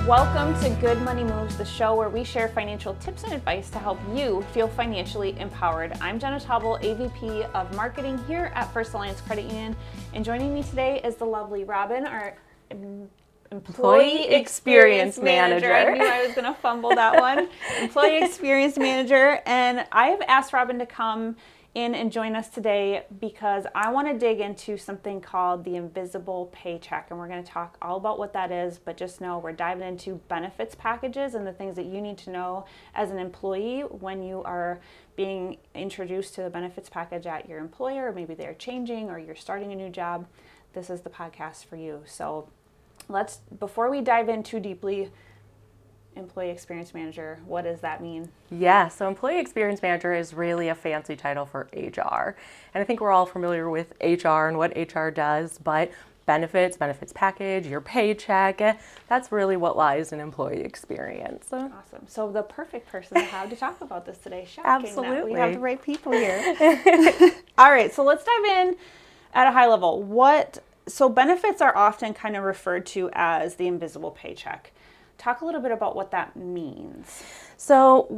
Welcome to Good Money Moves, the show where we share financial tips and advice to help you feel financially empowered. I'm Jenna Tauble, AVP of Marketing here at First Alliance Credit Union, and joining me today is the lovely Robin, our Employee Experience Manager. I knew I was going to fumble that one. Employee Experience Manager, and I have asked Robin to come in and join us today because I want to dig into something called the invisible paycheck, and we're going to talk all about what that is, but just know we're diving into benefits packages and the things that you need to know as an employee when you are being introduced to the benefits package at your employer, or maybe they're changing or you're starting a new job. This is the podcast for you. So before we dive in too deeply, Employee Experience Manager, what does that mean? Yeah, so Employee Experience Manager is really a fancy title for HR. And I think we're all familiar with HR and what HR does, but benefits package, your paycheck, that's really what lies in employee experience. Awesome. So the perfect person to have to talk about this today. Shocking. Absolutely. That we have the right people here. All right, so let's dive in at a high level. So benefits are often kind of referred to as the invisible paycheck. Talk a little bit about what that means. So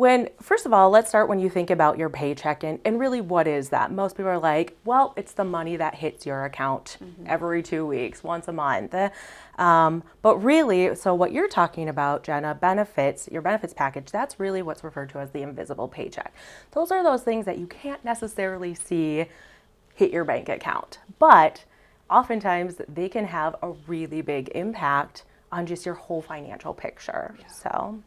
first of all, let's start when you think about your paycheck and really what is that? Most people are like, well, it's the money that hits your account every 2 weeks, once a month. But really, so what you're talking about, Jenna, benefits, your benefits package, that's really what's referred to as the invisible paycheck. Those are those things that you can't necessarily see hit your bank account, but oftentimes they can have a really big impact on just your whole financial picture. So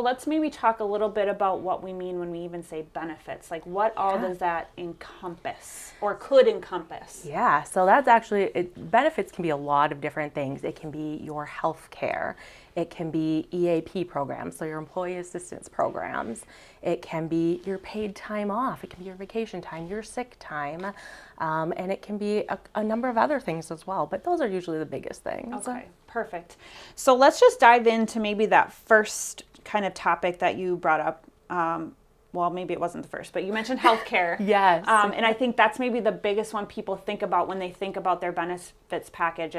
let's maybe talk a little bit about what we mean when we even say benefits. Like what all does that encompass or could encompass? Yeah, so that's actually, benefits can be a lot of different things. It can be your health care. It can be EAP programs, so your employee assistance programs. It can be your paid time off. It can be your vacation time, your sick time, and it can be a number of other things as well. But those are usually the biggest things. Okay, perfect. So let's just dive into maybe that first kind of topic that you brought up. Well, maybe it wasn't the first, but you mentioned healthcare. Yes. And I think that's maybe the biggest one people think about when they think about their benefits package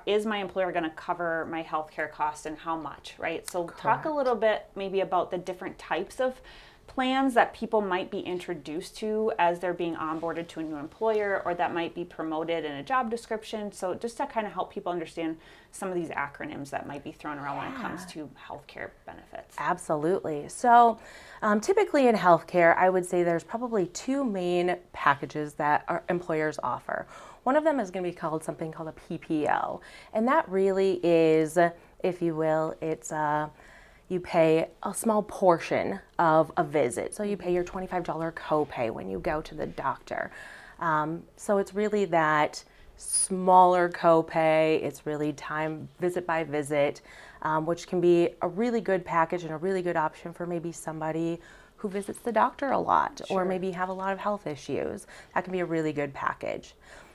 is my employer going to cover my healthcare costs and how much, right? So Talk a little bit maybe about the different types of plans that people might be introduced to as they're being onboarded to a new employer, or that might be promoted in a job description. So just to kind of help people understand some of these acronyms that might be thrown around when it comes to healthcare benefits. Absolutely. So typically in healthcare, I would say there's probably two main packages that our employers offer. One of them is going to be called something called a PPO. And that really is, if you will, it's you pay a small portion of a visit. So you pay your $25 copay when you go to the doctor. So it's really that smaller copay. It's really time visit by visit, which can be a really good package and a really good option for maybe somebody who visits the doctor a lot, or maybe have a lot of health issues. That can be a really good package.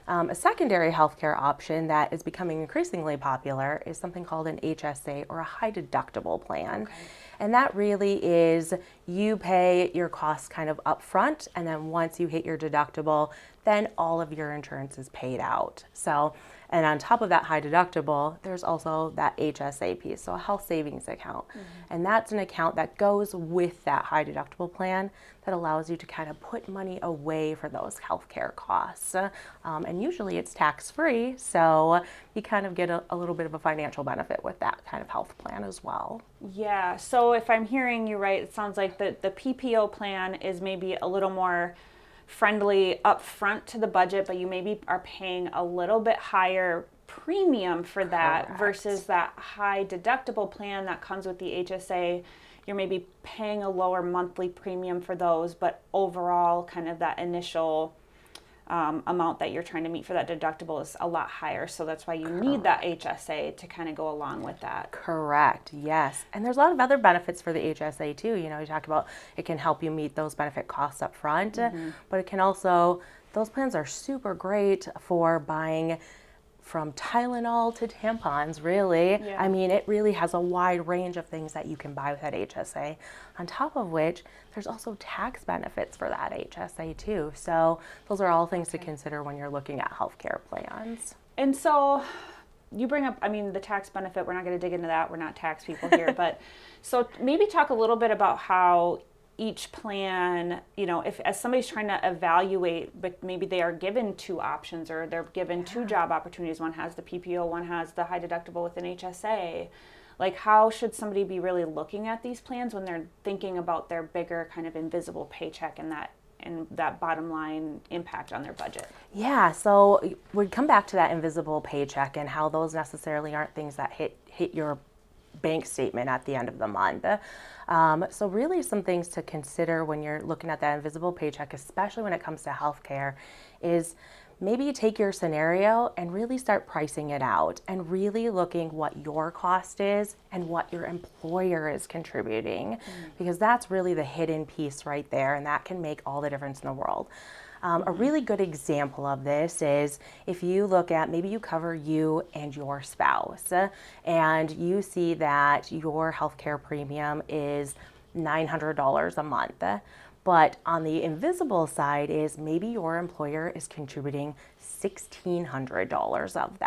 A secondary healthcare option that is becoming increasingly popular is something called an HSA, or a high deductible plan. Okay. And that really is, you pay your costs kind of upfront, and then once you hit your deductible, then all of your insurance is paid out. And on top of that high deductible, there's also that HSA piece, so a health savings account. And that's an account that goes with that high deductible plan that allows you to kind of put money away for those healthcare costs. And usually it's tax-free, so you kind of get a little bit of a financial benefit with that kind of health plan as well. Yeah, so if I'm hearing you right, it sounds like the PPO plan is maybe a little more friendly up front to the budget, but you maybe are paying a little bit higher premium for that versus that high deductible plan that comes with the HSA. You're maybe paying a lower monthly premium for those, but overall kind of that initial amount that you're trying to meet for that deductible is a lot higher. So that's why you need that HSA to kind of go along with that. Correct. Yes. And there's a lot of other benefits for the HSA too. You know, you talk about it can help you meet those benefit costs up front, but it can also, those plans are super great for buying from Tylenol to tampons, really. Yeah. I mean, it really has a wide range of things that you can buy with that HSA. On top of which, there's also tax benefits for that HSA too. So those are all things to consider when you're looking at healthcare plans. And so you bring up, I mean, the tax benefit, we're not going to dig into that. We're not tax people here. But so maybe talk a little bit about how each plan, if as somebody's trying to evaluate, but maybe they are given two options or they're given two job opportunities. One has the PPO, one has the high deductible with an HSA. Like, how should somebody be really looking at these plans when they're thinking about their bigger kind of invisible paycheck and that bottom line impact on their budget? Yeah, so we come back to that invisible paycheck and how those necessarily aren't things that hit your bank statement at the end of the month. So really some things to consider when you're looking at that invisible paycheck, especially when it comes to healthcare, is maybe you take your scenario and really start pricing it out and really looking what your cost is and what your employer is contributing, because that's really the hidden piece right there, and that can make all the difference in the world. A really good example of this is if you look at, maybe you cover you and your spouse and you see that your healthcare premium is $900 a month. But on the invisible side is maybe your employer is contributing $1,600 of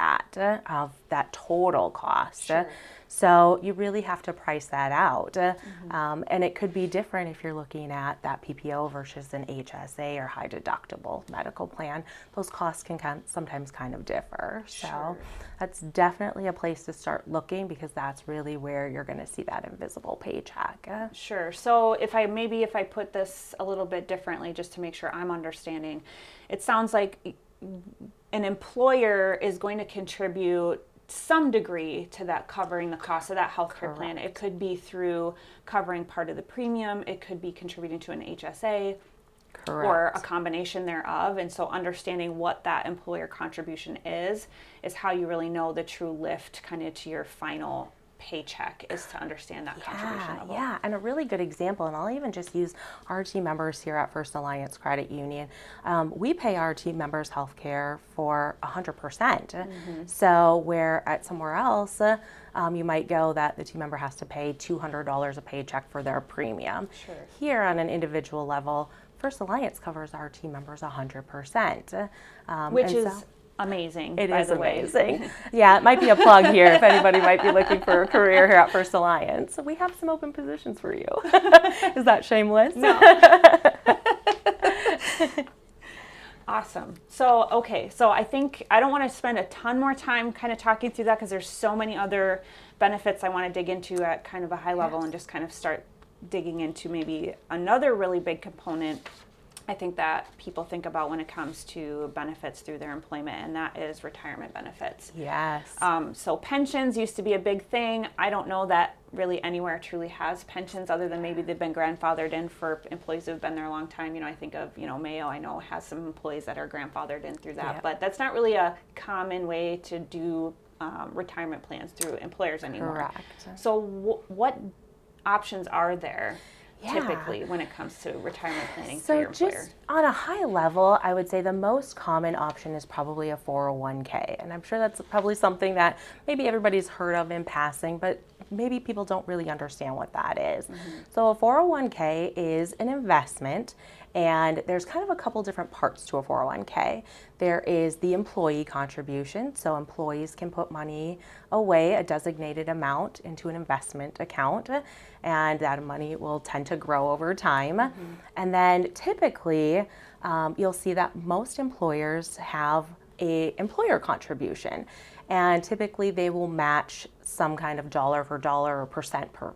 that total cost. Sure. So you really have to price that out. And it could be different if you're looking at that PPO versus an HSA or high deductible medical plan. Those costs can sometimes kind of differ. So that's definitely a place to start looking, because that's really where you're going to see that invisible paycheck. Sure. So if I put this a little bit differently, just to make sure I'm understanding, it sounds like an employer is going to contribute some degree to that, covering the cost of that healthcare plan. It could be through covering part of the premium. It could be contributing to an HSA. Or a combination thereof. And so understanding what that employer contribution is how you really know the true lift kind of to your final paycheck, is to understand that contribution level. Yeah, and a really good example, and I'll even just use our team members here at First Alliance Credit Union. We pay our team members health care for 100%. So where at somewhere else, you might go that the team member has to pay $200 a paycheck for their premium. Sure. Here on an individual level, First Alliance covers our team members 100%. Which is amazing. It by is the way. amazing. Yeah, it might be a plug here if anybody might be looking for a career here at First Alliance. We have some open positions for you. Is that shameless? No. Awesome. So I think I don't want to spend a ton more time kind of talking through that, because there's so many other benefits I want to dig into at kind of a high level, and just kind of start digging into maybe another really big component I think that people think about when it comes to benefits through their employment, and that is retirement benefits. Yes. So pensions used to be a big thing. I don't know that really anywhere truly has pensions, other than maybe they've been grandfathered in for employees who've been there a long time. I think of, Mayo, I know has some employees that are grandfathered in through that, but that's not really a common way to do retirement plans through employers anymore. Correct. So what options are there? Typically when it comes to retirement planning for your employer? Just on a high level, I would say the most common option is probably a 401k. And I'm sure that's probably something that maybe everybody's heard of in passing, but maybe people don't really understand what that is. So a 401k is an investment, and there's kind of a couple different parts to a 401k. There is the employee contribution, so employees can put money away, a designated amount, into an investment account, and that money will tend to grow over time. And then typically, you'll see that most employers have a employer contribution, and typically they will match some kind of dollar for dollar or percent for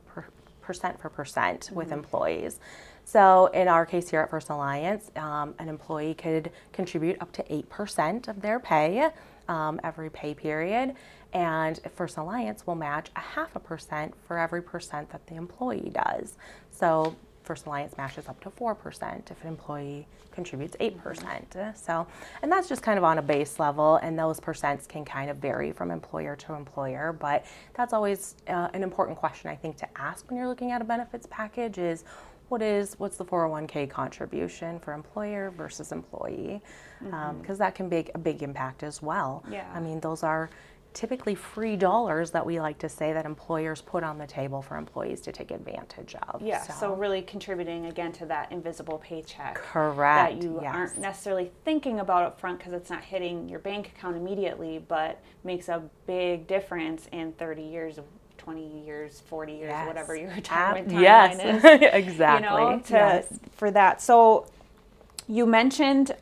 percent with employees. So in our case here at First Alliance, an employee could contribute up to 8% of their pay every pay period, and First Alliance will match 0.5% for every percent that the employee does. So First Alliance matches up to 4% if an employee contributes 8%. So, and that's just kind of on a base level, and those percents can kind of vary from employer to employer, but that's always an important question I think to ask when you're looking at a benefits package is, what's the 401k contribution for employer versus employee? Because that can make a big impact as well. Yeah. I mean, those are typically free dollars that we like to say that employers put on the table for employees to take advantage of. Yeah, so really contributing again to that invisible paycheck. Correct. That you yes. aren't necessarily thinking about up front because it's not hitting your bank account immediately, but makes a big difference in 30 years, 20 years, 40 years, yes. whatever your retirement timeline yes. is. exactly. You know, yes. for that. So you mentioned,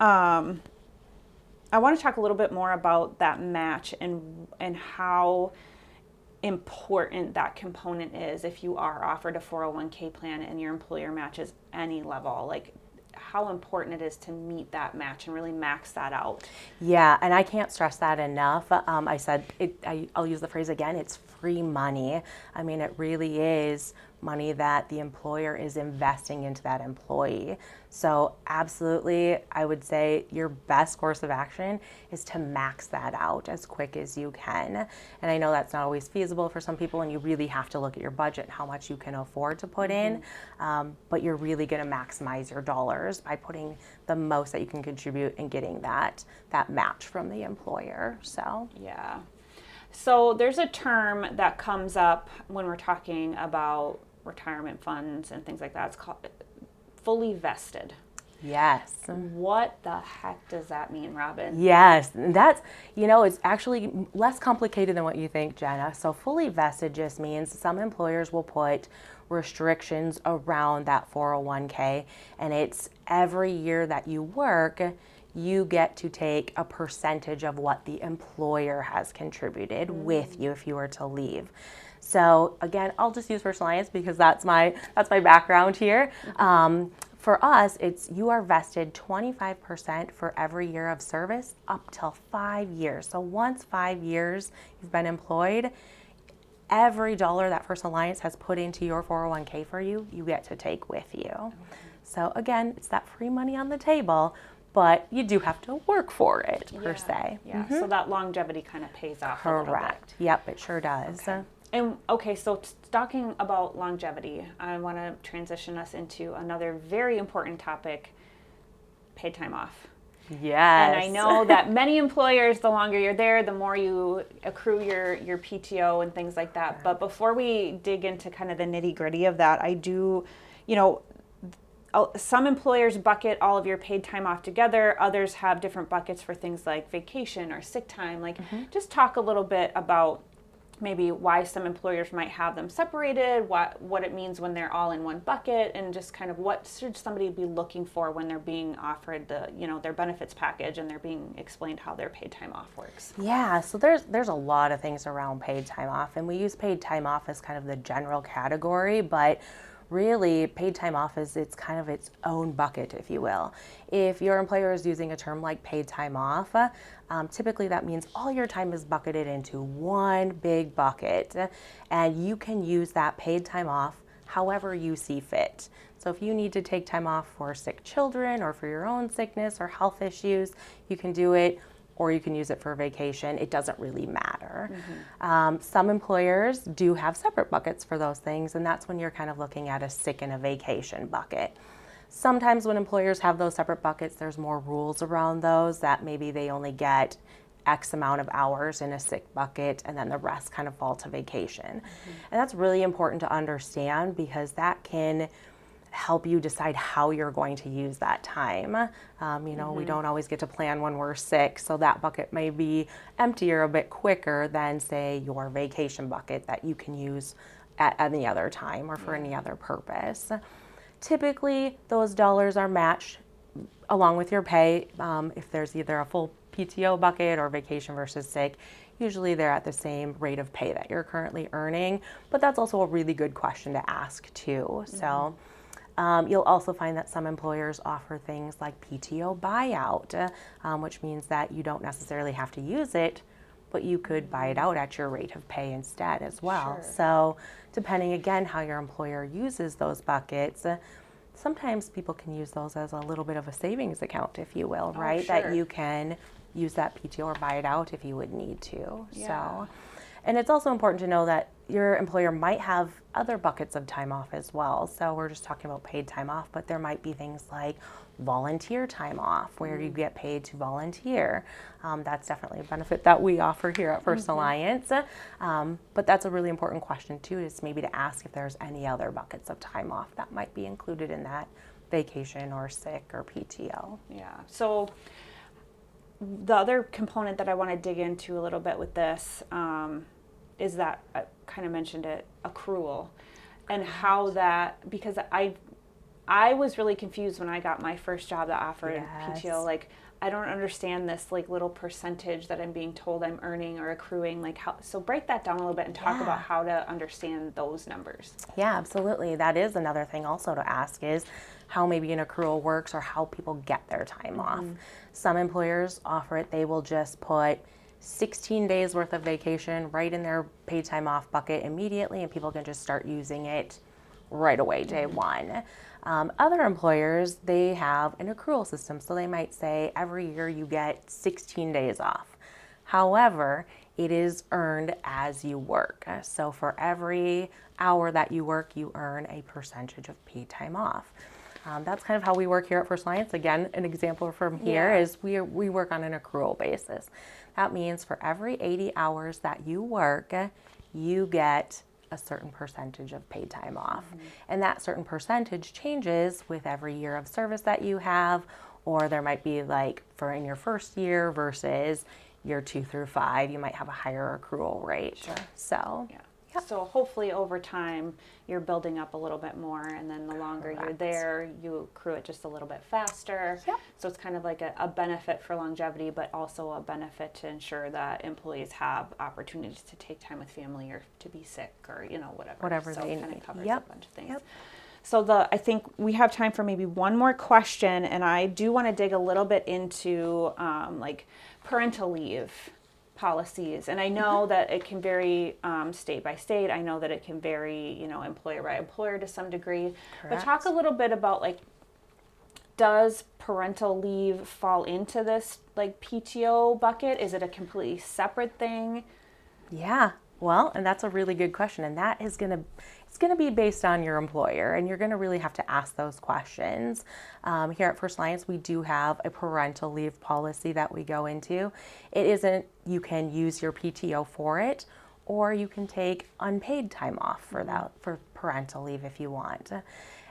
I want to talk a little bit more about that match and how important that component is if you are offered a 401k plan and your employer matches any level. Like how important it is to meet that match and really max that out. Yeah, and I can't stress that enough. I said, I'll use the phrase again, it's free money. I mean, it really is money that the employer is investing into that employee. So absolutely, I would say your best course of action is to max that out as quick as you can. And I know that's not always feasible for some people, and you really have to look at your budget, how much you can afford to put in, but you're really gonna maximize your dollars by putting the most that you can contribute and getting that match from the employer, so. Yeah. So there's a term that comes up when we're talking about retirement funds and things like that. It's called fully vested. Yes. What the heck does that mean, Robin? Yes, that's, it's actually less complicated than what you think, Jenna. So fully vested just means some employers will put restrictions around that 401k, and it's every year that you work, you get to take a percentage of what the employer has contributed with you if you were to leave. So again, I'll just use First Alliance because that's my background here. For us, it's you are vested 25% for every year of service up till 5 years. So once 5 years you've been employed, every dollar that First Alliance has put into your 401k for you, you get to take with you. Okay. So again, it's that free money on the table, but you do have to work for it per se. Yeah, so that longevity kind of pays off a little bit. Correct. Yep, it sure does. Okay. And okay, so talking about longevity, I want to transition us into another very important topic, paid time off. Yes. And I know that many employers, the longer you're there, the more you accrue your PTO and things like that. But before we dig into kind of the nitty gritty of that, I do, some employers bucket all of your paid time off together. Others have different buckets for things like vacation or sick time. Like, just talk a little bit about maybe why some employers might have them separated, what it means when they're all in one bucket, and just kind of what should somebody be looking for when they're being offered their benefits package and they're being explained how their paid time off works. Yeah, so there's a lot of things around paid time off, and we use paid time off as kind of the general category, but really, paid time off it's kind of its own bucket, if you will. If your employer is using a term like paid time off, typically that means all your time is bucketed into one big bucket, and you can use that paid time off however you see fit. So if you need to take time off for sick children or for your own sickness or health issues, you can do it, or you can use it for vacation. It doesn't really matter. Some employers do have separate buckets for those things, and that's when you're kind of looking at a sick and a vacation bucket. Sometimes when employers have those separate buckets, there's more rules around those, that maybe they only get X amount of hours in a sick bucket, and then the rest kind of fall to vacation. And that's really important to understand because that can help you decide how you're going to use that time. We don't always get to plan when we're sick, so that bucket may be emptier a bit quicker than, say, your vacation bucket that you can use at any other time or for any other purpose. Typically, those dollars are matched along with your pay. If there's either a full PTO bucket or vacation versus sick, usually they're at the same rate of pay that you're currently earning, but that's also a really good question to ask too. So. You'll also find that some employers offer things like PTO buyout, which means that you don't necessarily have to use it, but you could buy it out at your rate of pay instead as well. Sure. So depending again how your employer uses those buckets, sometimes people can use those as a little bit of a savings account, if you will, right? Sure. That you can use that PTO or buy it out if you would need to. Yeah. So, and it's also important to know that your employer might have other buckets of time off as well. So we're just talking about paid time off, but there might be things like volunteer time off where you get paid to volunteer. That's definitely a benefit that we offer here at First Alliance. But that's a really important question too, is maybe to ask if there's any other buckets of time off that might be included in that vacation or sick or PTO. Yeah. So the other component that I want to dig into a little bit with this is that I kind of mentioned it, accrual, and how that, because I was really confused when I got my first job that offered PTO. Like, I don't understand this like little percentage that I'm being told I'm earning or accruing. Like, how? So break that down a little bit and talk about how to understand those numbers. Yeah, absolutely. That is another thing also to ask is how maybe an accrual works or how people get their time off. Some employers offer it. They will just put 16 days worth of vacation right in their paid time off bucket immediately, and people can just start using it right away, day one. Other employers, they have an accrual system. So they might say every year you get 16 days off. However, it is earned as you work. So for every hour that you work, you earn a percentage of paid time off. That's kind of how we work here at First Alliance. Again, an example from here is we work on an accrual basis. That means for every 80 hours that you work, you get a certain percentage of paid time off. And that certain percentage changes with every year of service that you have, or there might be like for in your first year versus year 2 through 5, you might have a higher accrual rate. Sure. So So hopefully over time you're building up a little bit more, and then the longer you're there, you accrue it just a little bit faster. So it's kind of like a benefit for longevity, but also a benefit to ensure that employees have opportunities to take time with family or to be sick or whatever. So they it kind of covers Yep. a bunch of things. Yep. So I think we have time for maybe one more question, and I do want to dig a little bit into like parental leave policies. And I know that it can vary state by state. I know that it can vary, employer by employer to some degree. But talk a little bit about like, does parental leave fall into this like PTO bucket? Is it a completely separate thing? Yeah, well, and that's a really good question. And that is it's going to be based on your employer, and you're going to really have to ask those questions. Here at First Alliance, we do have a parental leave policy that we go into. It isn't, you can use your PTO for it, or you can take unpaid time off for that, for parental leave if you want.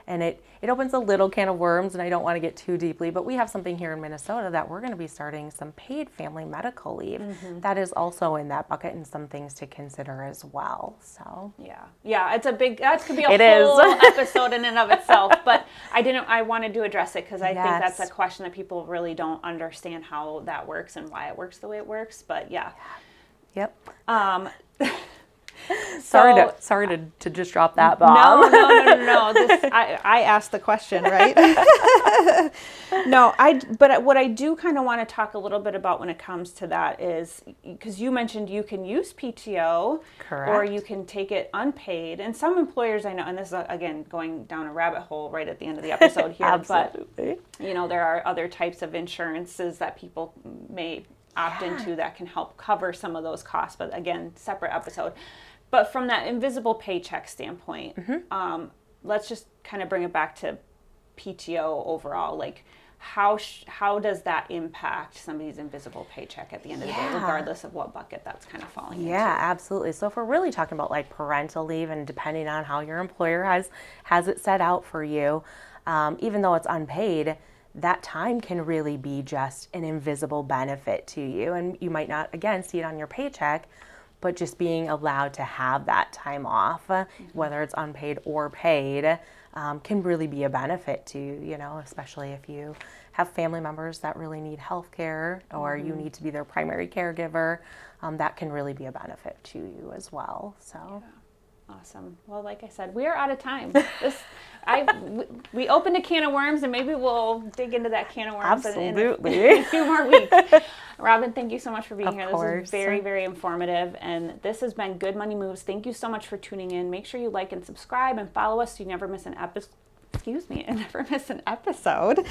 And it opens a little can of worms, and I don't want to get too deeply, but we have something here in Minnesota that we're going to be starting some paid family medical leave. That is also in that bucket, and some things to consider as well. So yeah, it's that could be a whole episode in and of itself. But I wanted to address it because I think that's a question that people really don't understand how that works and why it works the way it works. But Yep. Sorry to just drop that bomb. No. I asked the question, right? But what I do kind of want to talk a little bit about when it comes to that is, because you mentioned you can use PTO, or you can take it unpaid. And some employers I know, and this is again going down a rabbit hole right at the end of the episode here, Absolutely. But there are other types of insurances that people may opt into that can help cover some of those costs. But again, separate episode. But from that invisible paycheck standpoint, let's just kind of bring it back to PTO overall. Like, how does that impact somebody's invisible paycheck at the end of the day, regardless of what bucket that's kind of falling into? Yeah, absolutely. So if we're really talking about like parental leave, and depending on how your employer has it set out for you, even though it's unpaid, that time can really be just an invisible benefit to you. And you might not, again, see it on your paycheck, but just being allowed to have that time off, whether it's unpaid or paid, can really be a benefit to you, especially if you have family members that really need health care, or you need to be their primary caregiver. That can really be a benefit to you as well. So. Awesome. Well, like I said, we are out of time. We opened a can of worms, and maybe we'll dig into that can of worms in a few more weeks. Robin, thank you so much for being here. This was very, very informative, and this has been Good Money Moves. Thank you so much for tuning in. Make sure you like and subscribe and follow us so you never miss an episode. and never miss an episode.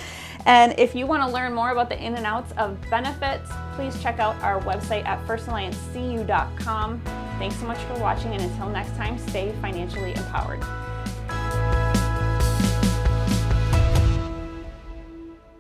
And if you want to learn more about the in and outs of benefits, please check out our website at firstalliancecu.com. Thanks so much for watching, and until next time, stay financially empowered.